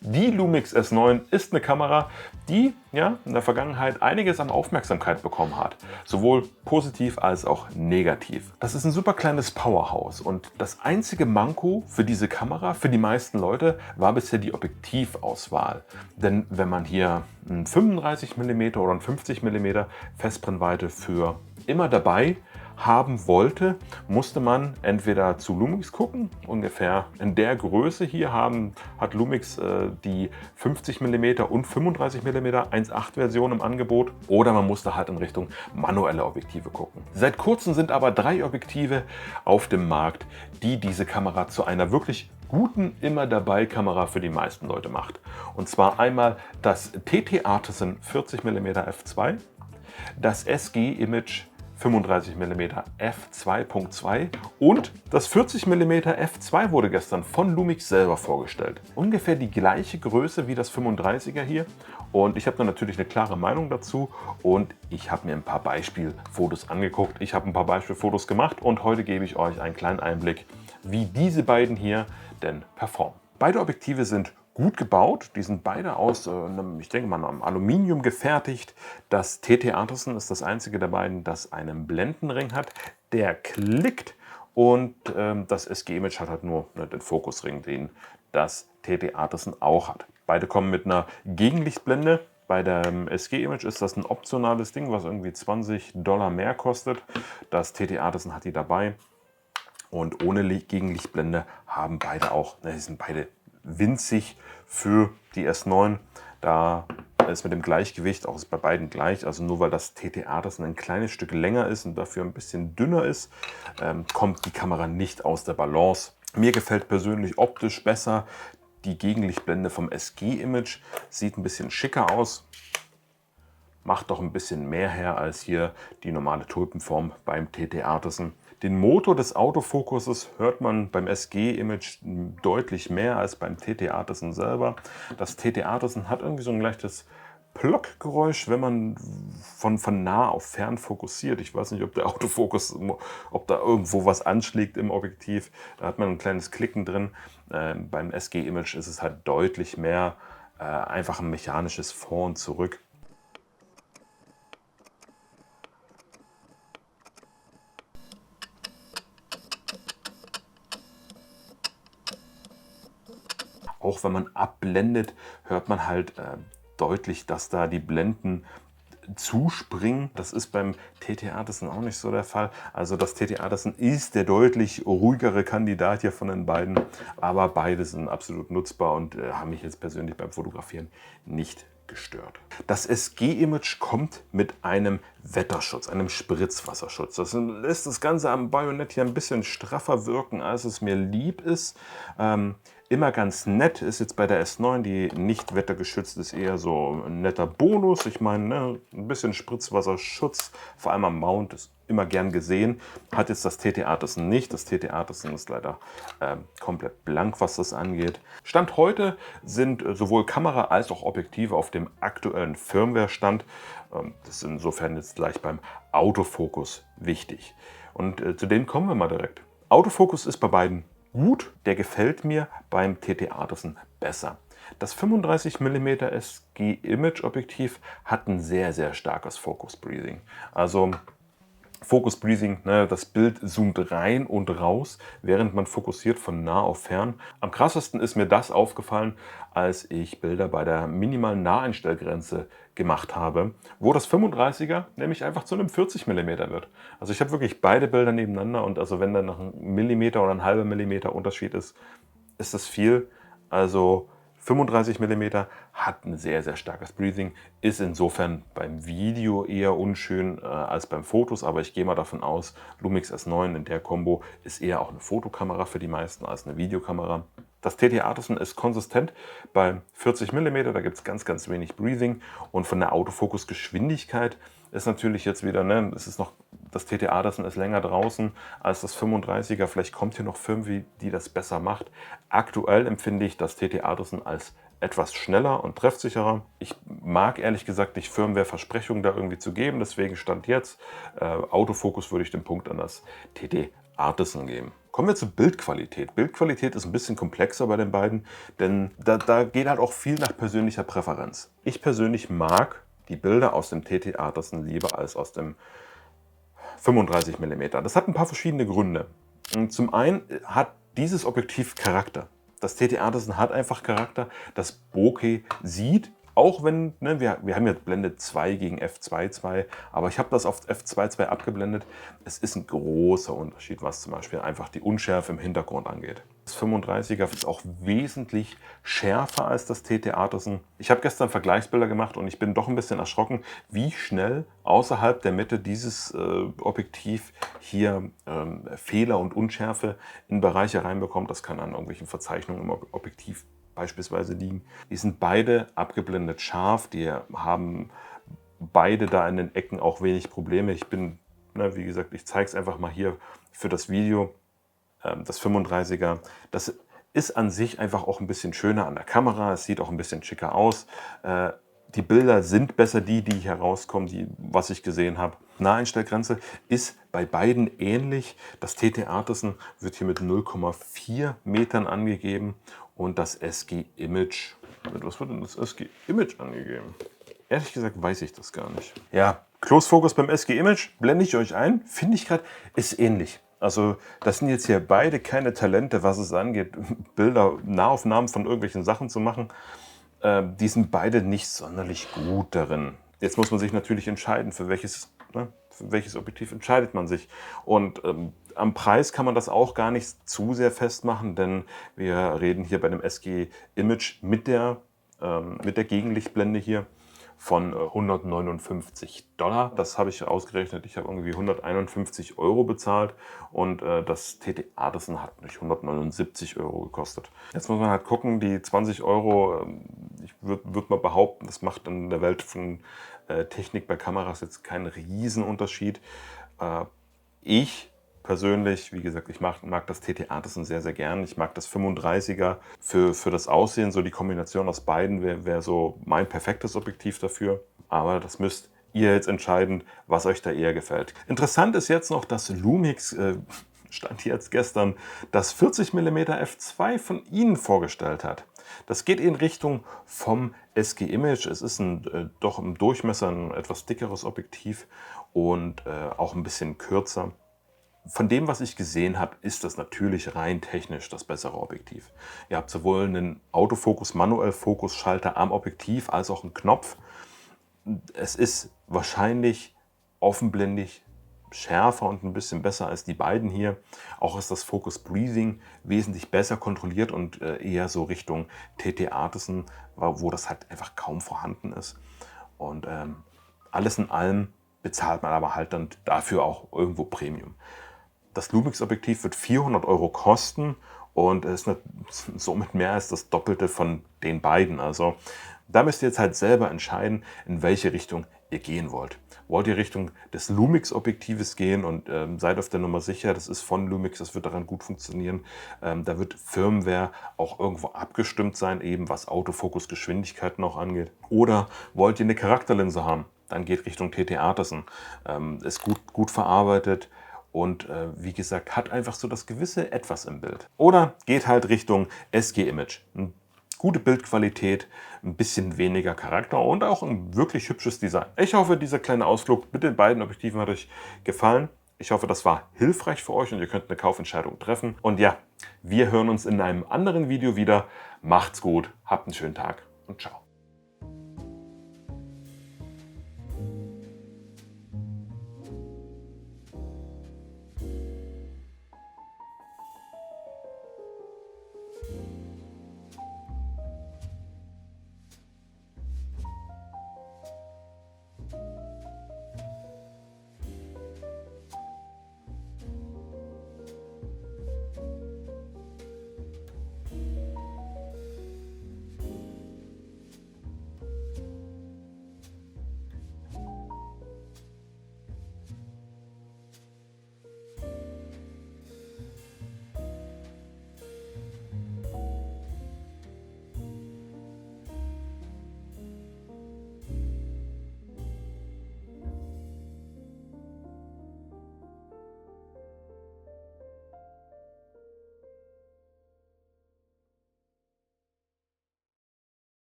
Die Lumix S9 ist eine Kamera, die ja, in der Vergangenheit einiges an Aufmerksamkeit bekommen hat. Sowohl positiv als auch negativ. Das ist ein super kleines Powerhouse und das einzige Manko für diese Kamera, für die meisten Leute, war bisher die Objektivauswahl. Denn wenn man hier ein 35 mm oder ein 50 mm Festbrennweite für immer dabei haben wollte, musste man entweder zu Lumix gucken, ungefähr in der Größe hier hat Lumix die 50 mm und 35 mm 1.8 Version im Angebot, oder man musste halt in Richtung manuelle Objektive gucken. Seit kurzem sind aber 3 Objektive auf dem Markt, die diese Kamera zu einer wirklich guten Immer-Dabei-Kamera für die meisten Leute macht. Und zwar einmal das TT Artisan 40 mm f2, das SG Image 35 mm f2.2 und das 40 mm f2 wurde gestern von Lumix selber vorgestellt. Ungefähr die gleiche Größe wie das 35er hier, und ich habe da natürlich eine klare Meinung dazu und ich habe mir ein paar Beispielfotos angeguckt. Ich habe ein paar Beispielfotos gemacht und heute gebe ich euch einen kleinen Einblick, wie diese beiden hier denn performen. Beide Objektive sind gut gebaut. Die sind beide aus, ich denke mal, einem Aluminium gefertigt. Das TT Artisan ist das einzige der beiden, das einen Blendenring hat. Der klickt, und das SG Image hat halt nur den Fokusring, den das TT Artisan auch hat. Beide kommen mit einer Gegenlichtblende. Bei dem SG Image ist das ein optionales Ding, was irgendwie $20 mehr kostet. Das TT Artisan hat die dabei. Und ohne Gegenlichtblende haben beide auch, die sind beide winzig für die S9. Da ist mit dem Gleichgewicht auch bei beiden gleich. Also nur weil das TT Artisan ein kleines Stück länger ist und dafür ein bisschen dünner ist, kommt die Kamera nicht aus der Balance. Mir gefällt persönlich optisch besser die Gegenlichtblende vom SG Image. Sieht ein bisschen schicker aus. Macht doch ein bisschen mehr her als hier die normale Tulpenform beim TT Artisan. Den Motor des Autofokuses hört man beim SG Image deutlich mehr als beim TT Artisan selber. Das TT Artisan hat irgendwie so ein leichtes Plock-Geräusch, wenn man von nah auf fern fokussiert. Ich weiß nicht, ob der Autofokus, ob da irgendwo was anschlägt im Objektiv. Da hat man ein kleines Klicken drin. Beim SG Image ist es halt deutlich mehr einfach ein mechanisches Vor und Zurück. Auch wenn man abblendet, hört man halt deutlich, dass da die Blenden zuspringen. Das ist beim TT Artisan auch nicht so der Fall. Also das TT Artisan ist der deutlich ruhigere Kandidat hier von den beiden, aber beide sind absolut nutzbar und haben mich jetzt persönlich beim Fotografieren nicht gestört. Das SG Image kommt mit einem Wetterschutz, einem Spritzwasserschutz. Das lässt das Ganze am Bajonett hier ein bisschen straffer wirken, als es mir lieb ist. Immer ganz nett ist jetzt bei der S9, die nicht wettergeschützt ist, eher so ein netter Bonus. Ich meine, ne, ein bisschen Spritzwasserschutz, vor allem am Mount, ist immer gern gesehen. Hat jetzt das TT Artisan nicht. Das TT Artisan ist leider komplett blank, was das angeht. Stand heute sind sowohl Kamera als auch Objektive auf dem aktuellen Firmware-Stand. Das ist insofern jetzt gleich beim Autofokus wichtig. Und zu dem kommen wir mal direkt. Autofokus ist bei beiden gut, der gefällt mir beim TT Artisan besser. Das 35 mm SG Image Objektiv hat ein sehr, sehr starkes Focus Breathing. Also Focus Breathing, ne, das Bild zoomt rein und raus, während man fokussiert von nah auf fern. Am krassesten ist mir das aufgefallen, als ich Bilder bei der minimalen Naheinstellgrenze gemacht habe, wo das 35er nämlich einfach zu einem 40 mm wird. Also ich habe wirklich beide Bilder nebeneinander, und also wenn da noch ein Millimeter oder ein halber Millimeter Unterschied ist, ist das viel. Also 35 mm hat ein sehr, sehr starkes Breathing, ist insofern beim Video eher unschön als beim Fotos, aber ich gehe mal davon aus, Lumix S9 in der Kombo ist eher auch eine Fotokamera für die meisten als eine Videokamera. Das TT Artisan ist konsistent bei 40 mm, da gibt es ganz, ganz wenig Breathing, und von der Autofokusgeschwindigkeit ist natürlich jetzt wieder, ne, es ist noch, das TT Artisan ist länger draußen als das 35er, vielleicht kommt hier noch Firmware, die das besser macht. Aktuell empfinde ich das TT Artisan als etwas schneller und treffsicherer. Ich mag ehrlich gesagt nicht Firmware-Versprechungen da irgendwie zu geben, deswegen Stand jetzt Autofokus würde ich den Punkt an das TT Artisan geben. Kommen wir zur Bildqualität. Bildqualität ist ein bisschen komplexer bei den beiden, denn da geht halt auch viel nach persönlicher Präferenz. Ich persönlich mag die Bilder aus dem TT Artisan lieber als aus dem 35 mm. Das hat ein paar verschiedene Gründe. Zum einen hat dieses Objektiv Charakter. Das TT Artisan hat einfach Charakter. Das Bokeh sieht, auch wenn, ne, wir haben jetzt Blende 2 gegen f2.2, aber ich habe das auf f2.2 abgeblendet. Es ist ein großer Unterschied, was zum Beispiel einfach die Unschärfe im Hintergrund angeht. Das 35er ist auch wesentlich schärfer als das TT Artisan. Ich habe gestern Vergleichsbilder gemacht und ich bin doch ein bisschen erschrocken, wie schnell außerhalb der Mitte dieses Objektiv hier Fehler und Unschärfe in Bereiche reinbekommt. Das kann an irgendwelchen Verzeichnungen im Objektiv beispielsweise liegen. Die sind beide abgeblendet scharf, die haben beide da in den Ecken auch wenig Probleme. Ich bin, wie gesagt, ich zeige es einfach mal hier für das Video. Das 35er, das ist an sich einfach auch ein bisschen schöner an der Kamera, es sieht auch ein bisschen schicker aus. Die Bilder sind besser, die hier rauskommen, was ich gesehen habe. Naheinstellgrenze ist bei beiden ähnlich. Das TT Artisan wird hier mit 0,4 Metern angegeben und das SG Image, mit was wird denn das SG Image angegeben? Ehrlich gesagt weiß ich das gar nicht. Ja, Close Focus beim SG Image, blende ich euch ein, finde ich gerade, ist ähnlich. Also das sind jetzt hier beide keine Talente, was es angeht, Bilder, Nahaufnahmen von irgendwelchen Sachen zu machen. Die sind beide nicht sonderlich gut darin. Jetzt muss man sich natürlich entscheiden, für welches Objektiv entscheidet man sich. Und am Preis kann man das auch gar nicht zu sehr festmachen, denn wir reden hier bei dem SG Image mit der Gegenlichtblende hier von 159 $. Das habe ich ausgerechnet. Ich habe irgendwie 151 € bezahlt und das TT Artisan hat mich 179 € gekostet. Jetzt muss man halt gucken, die 20 €, ich würde mal behaupten, das macht in der Welt von Technik bei Kameras jetzt keinen Riesenunterschied. Ich persönlich, wie gesagt, ich mag das TT Artisan sehr, sehr gern. Ich mag das 35er für das Aussehen. So die Kombination aus beiden wäre so mein perfektes Objektiv dafür. Aber das müsst ihr jetzt entscheiden, was euch da eher gefällt. Interessant ist jetzt noch, dass Lumix, stand jetzt gestern, das 40 mm f2 von ihnen vorgestellt hat. Das geht in Richtung vom SG Image. Es ist doch im Durchmesser ein etwas dickeres Objektiv und auch ein bisschen kürzer. Von dem, was ich gesehen habe, ist das natürlich rein technisch das bessere Objektiv. Ihr habt sowohl einen Autofokus, Manuell-Fokus-Schalter am Objektiv als auch einen Knopf. Es ist wahrscheinlich offenblendig schärfer und ein bisschen besser als die beiden hier. Auch ist das Focus Breathing wesentlich besser kontrolliert und eher so Richtung TT Artisan, wo das halt einfach kaum vorhanden ist. Und alles in allem bezahlt man aber halt dann dafür auch irgendwo Premium. Das Lumix-Objektiv wird 400 € kosten und ist somit mehr als das Doppelte von den beiden. Also da müsst ihr jetzt halt selber entscheiden, in welche Richtung ihr gehen wollt. Wollt ihr Richtung des Lumix-Objektives gehen und seid auf der Nummer sicher, das ist von Lumix, das wird daran gut funktionieren. Da wird Firmware auch irgendwo abgestimmt sein, eben was Autofokus-Geschwindigkeiten auch angeht. Oder wollt ihr eine Charakterlinse haben, dann geht Richtung TT Artisan. Ist gut verarbeitet. Und wie gesagt, hat einfach so das gewisse Etwas im Bild. Oder geht halt Richtung SG Image. Gute Bildqualität, ein bisschen weniger Charakter und auch ein wirklich hübsches Design. Ich hoffe, dieser kleine Ausflug mit den beiden Objektiven hat euch gefallen. Ich hoffe, das war hilfreich für euch und ihr könnt eine Kaufentscheidung treffen. Und ja, wir hören uns in einem anderen Video wieder. Macht's gut, habt einen schönen Tag und ciao.